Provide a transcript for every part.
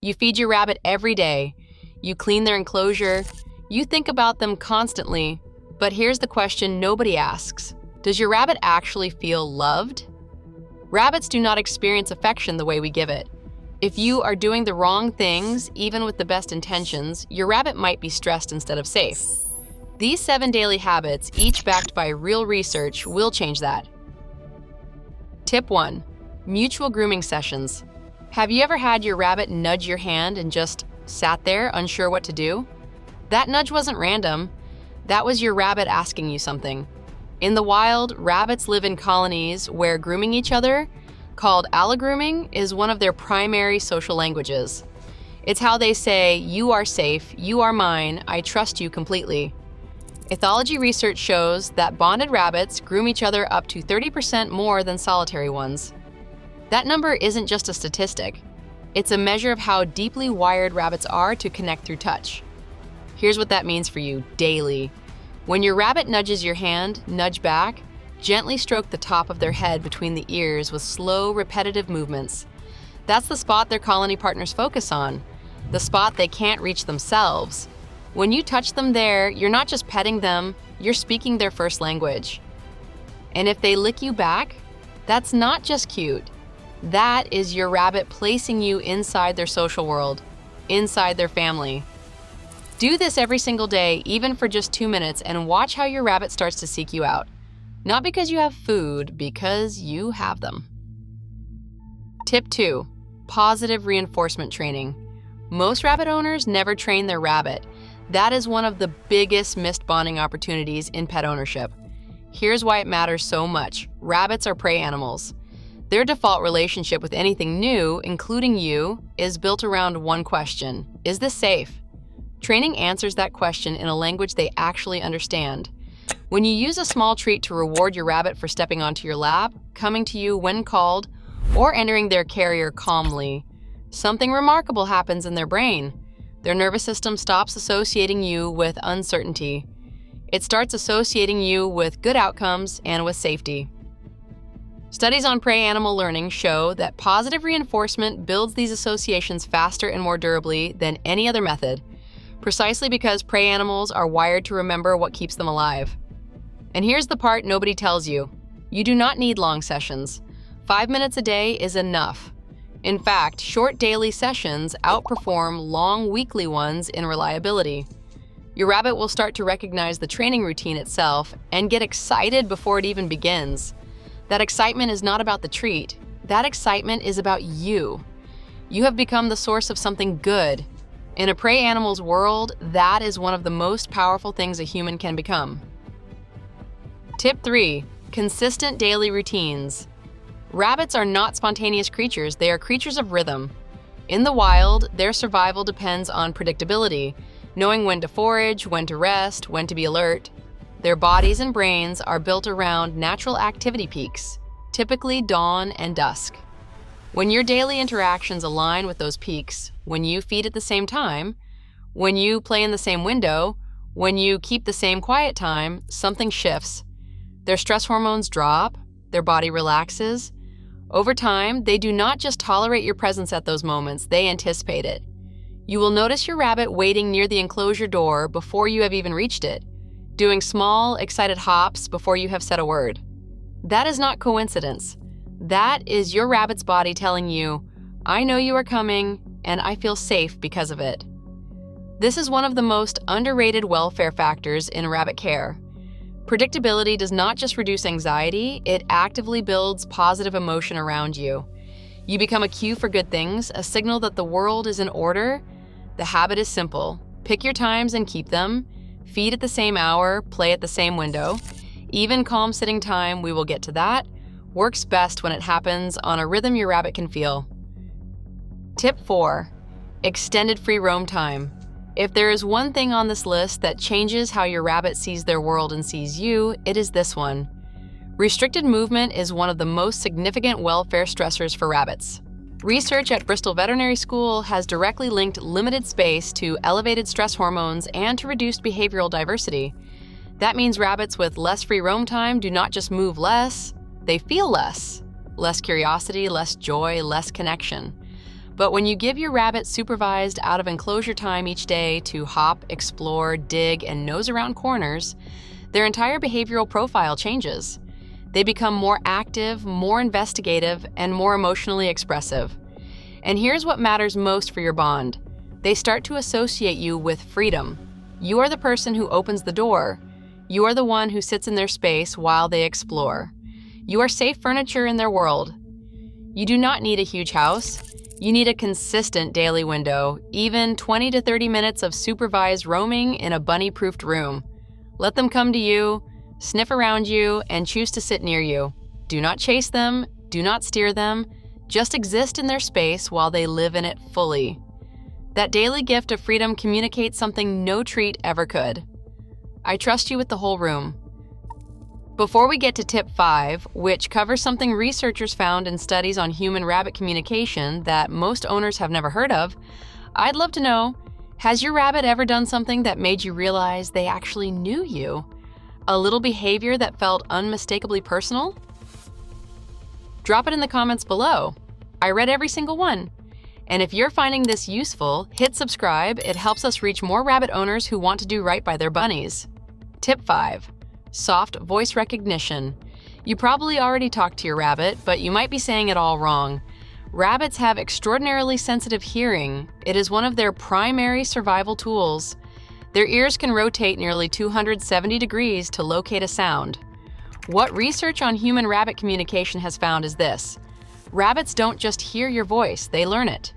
You feed your rabbit every day. You clean their enclosure. You think about them constantly. But here's the question nobody asks. Does your rabbit actually feel loved? Rabbits do not experience affection the way we give it. If you are doing the wrong things, even with the best intentions, your rabbit might be stressed instead of safe. These 7 daily habits, each backed by real research, will change that. Tip 1. Mutual grooming sessions. Have you ever had your rabbit nudge your hand and just sat there, unsure what to do? That nudge wasn't random. That was your rabbit asking you something. In the wild, rabbits live in colonies where grooming each other, called allogrooming, is one of their primary social languages. It's how they say, "You are safe, you are mine, I trust you completely." Ethology research shows that bonded rabbits groom each other up to 30% more than solitary ones. That number isn't just a statistic. It's a measure of how deeply wired rabbits are to connect through touch. Here's what that means for you daily. When your rabbit nudges your hand, nudge back. Gently stroke the top of their head between the ears with slow, repetitive movements. That's the spot their colony partners focus on, the spot they can't reach themselves. When you touch them there, you're not just petting them, you're speaking their first language. And if they lick you back, that's not just cute. That is your rabbit placing you inside their social world, inside their family. Do this every single day, even for just 2 minutes, and watch how your rabbit starts to seek you out. Not because you have food, because you have them. Tip 2. Positive reinforcement training. Most rabbit owners never train their rabbit. That is one of the biggest missed bonding opportunities in pet ownership. Here's why it matters so much. Rabbits are prey animals. Their default relationship with anything new, including you, is built around one question: is this safe? Training answers that question in a language they actually understand. When you use a small treat to reward your rabbit for stepping onto your lap, coming to you when called, or entering their carrier calmly, something remarkable happens in their brain. Their nervous system stops associating you with uncertainty. It starts associating you with good outcomes and with safety. Studies on prey animal learning show that positive reinforcement builds these associations faster and more durably than any other method, precisely because prey animals are wired to remember what keeps them alive. And here's the part nobody tells you. You do not need long sessions. 5 minutes a day is enough. In fact, short daily sessions outperform long weekly ones in reliability. Your rabbit will start to recognize the training routine itself and get excited before it even begins. That excitement is not about the treat. That excitement is about you. You have become the source of something good. In a prey animal's world, that is one of the most powerful things a human can become. Tip 3. Consistent daily routines. Rabbits are not spontaneous creatures, they are creatures of rhythm. In the wild, their survival depends on predictability, knowing when to forage, when to rest, when to be alert. Their bodies and brains are built around natural activity peaks, typically dawn and dusk. When your daily interactions align with those peaks, when you feed at the same time, when you play in the same window, when you keep the same quiet time, something shifts. Their stress hormones drop, their body relaxes. Over time, they do not just tolerate your presence at those moments, they anticipate it. You will notice your rabbit waiting near the enclosure door before you have even reached it, doing small, excited hops before you have said a word. That is not coincidence. That is your rabbit's body telling you, I know you are coming, and I feel safe because of it. This is one of the most underrated welfare factors in rabbit care. Predictability does not just reduce anxiety, it actively builds positive emotion around you. You become a cue for good things, a signal that the world is in order. The habit is simple. Pick your times and keep them. Feed at the same hour, play at the same window. Even calm sitting time, we will get to that, works best when it happens on a rhythm your rabbit can feel. Tip 4. Extended free roam time. If there is one thing on this list that changes how your rabbit sees their world and sees you, it is this one. Restricted movement is one of the most significant welfare stressors for rabbits. Research at Bristol Veterinary School has directly linked limited space to elevated stress hormones and to reduced behavioral diversity. That means rabbits with less free roam time do not just move less, they feel less. Less curiosity, less joy, less connection. But when you give your rabbit supervised out of enclosure time each day to hop, explore, dig, and nose around corners, their entire behavioral profile changes. They become more active, more investigative, and more emotionally expressive. And here's what matters most for your bond. They start to associate you with freedom. You are the person who opens the door. You are the one who sits in their space while they explore. You are safe furniture in their world. You do not need a huge house. You need a consistent daily window, even 20 to 30 minutes of supervised roaming in a bunny-proofed room. Let them come to you, sniff around you, and choose to sit near you. Do not chase them, do not steer them, just exist in their space while they live in it fully. That daily gift of freedom communicates something no treat ever could. I trust you with the whole room. Before we get to tip 5, which covers something researchers found in studies on human-rabbit communication that most owners have never heard of, I'd love to know, has your rabbit ever done something that made you realize they actually knew you? A little behavior that felt unmistakably personal? Drop it in the comments below. I read every single one. And if you're finding this useful, hit subscribe. It helps us reach more rabbit owners who want to do right by their bunnies. Tip 5. Soft voice recognition. You probably already talked to your rabbit, but you might be saying it all wrong. Rabbits have extraordinarily sensitive hearing. It is one of their primary survival tools. Their ears can rotate nearly 270 degrees to locate a sound. What research on human-rabbit communication has found is this. Rabbits don't just hear your voice, they learn it.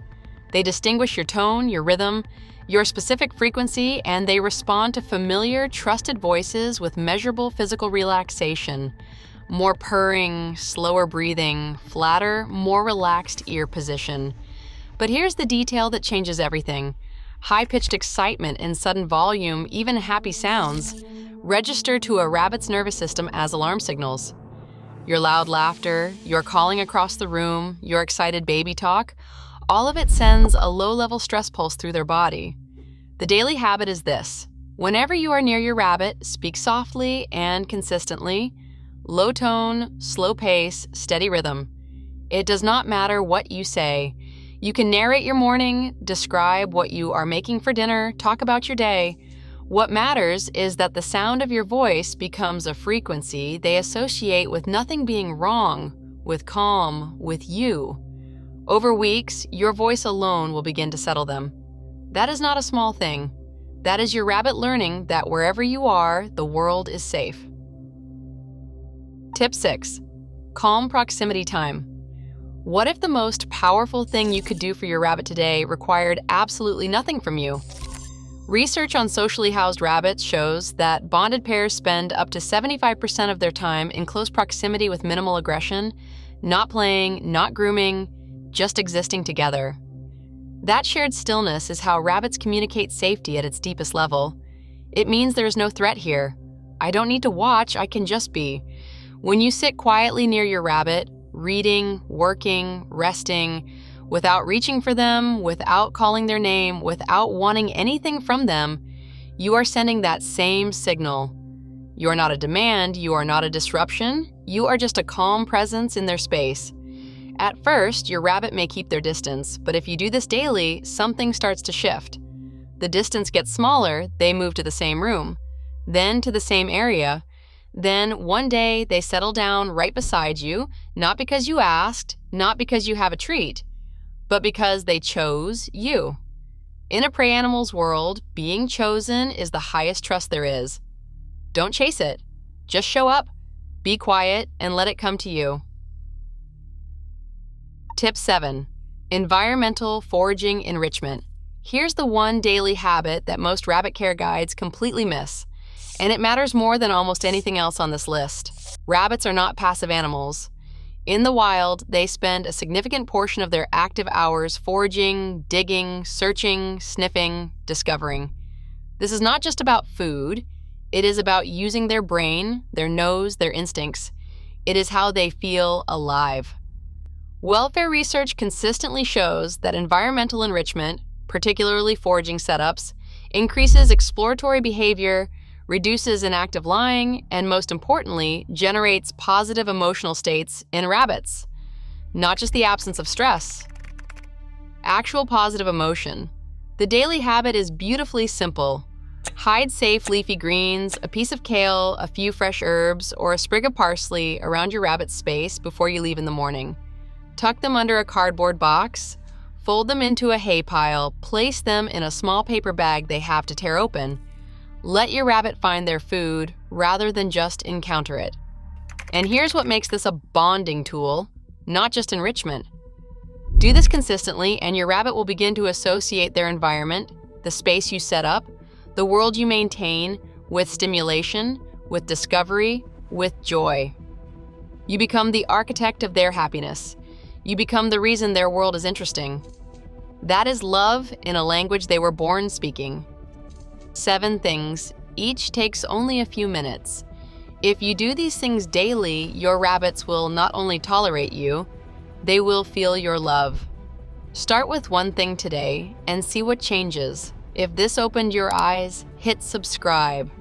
They distinguish your tone, your rhythm, your specific frequency, and they respond to familiar, trusted voices with measurable physical relaxation. More purring, slower breathing, flatter, more relaxed ear position. But here's the detail that changes everything. High-pitched excitement and sudden volume, even happy sounds, register to a rabbit's nervous system as alarm signals. Your loud laughter, your calling across the room, your excited baby talk, all of it sends a low-level stress pulse through their body. The daily habit is this. Whenever you are near your rabbit, speak softly and consistently. Low tone, slow pace, steady rhythm. It does not matter what you say. You can narrate your morning, describe what you are making for dinner, talk about your day. What matters is that the sound of your voice becomes a frequency they associate with nothing being wrong, with calm, with you. Over weeks, your voice alone will begin to settle them. That is not a small thing. That is your rabbit learning that wherever you are, the world is safe. Tip 6. Calm proximity time. What if the most powerful thing you could do for your rabbit today required absolutely nothing from you? Research on socially housed rabbits shows that bonded pairs spend up to 75% of their time in close proximity with minimal aggression, not playing, not grooming, just existing together. That shared stillness is how rabbits communicate safety at its deepest level. It means there is no threat here. I don't need to watch, I can just be. When you sit quietly near your rabbit, reading, working, resting, without reaching for them, without calling their name, without wanting anything from them, you are sending that same signal. You are not a demand, you are not a disruption, you are just a calm presence in their space. At first, your rabbit may keep their distance, but if you do this daily, something starts to shift. The distance gets smaller, they move to the same room, then to the same area. Then one day they settle down right beside you, not because you asked, not because you have a treat, but because they chose you. In a prey animal's world, being chosen is the highest trust there is. Don't chase it. Just show up, be quiet, and let it come to you. Tip 7. Environmental foraging enrichment. Here's the one daily habit that most rabbit care guides completely miss, and it matters more than almost anything else on this list. Rabbits are not passive animals. In the wild, they spend a significant portion of their active hours foraging, digging, searching, sniffing, discovering. This is not just about food. It is about using their brain, their nose, their instincts. It is how they feel alive. Welfare research consistently shows that environmental enrichment, particularly foraging setups, increases exploratory behavior, reduces inactive lying, and most importantly, generates positive emotional states in rabbits, not just the absence of stress. Actual positive emotion. The daily habit is beautifully simple. Hide safe leafy greens, a piece of kale, a few fresh herbs, or a sprig of parsley around your rabbit's space before you leave in the morning. Tuck them under a cardboard box, fold them into a hay pile, place them in a small paper bag they have to tear open. Let your rabbit find their food rather than just encounter it. And here's what makes this a bonding tool, not just enrichment. Do this consistently, and your rabbit will begin to associate their environment, the space you set up, the world you maintain, with stimulation, with discovery, with joy. You become the architect of their happiness. You become the reason their world is interesting. That is love in a language they were born speaking. 7 things, each takes only a few minutes. If you do these things daily, your rabbits will not only tolerate you, they will feel your love. Start with one thing today and see what changes. If this opened your eyes, hit subscribe.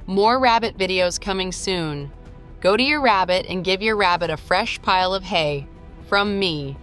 More rabbit videos coming soon. Go to your rabbit and give your rabbit a fresh pile of hay from me.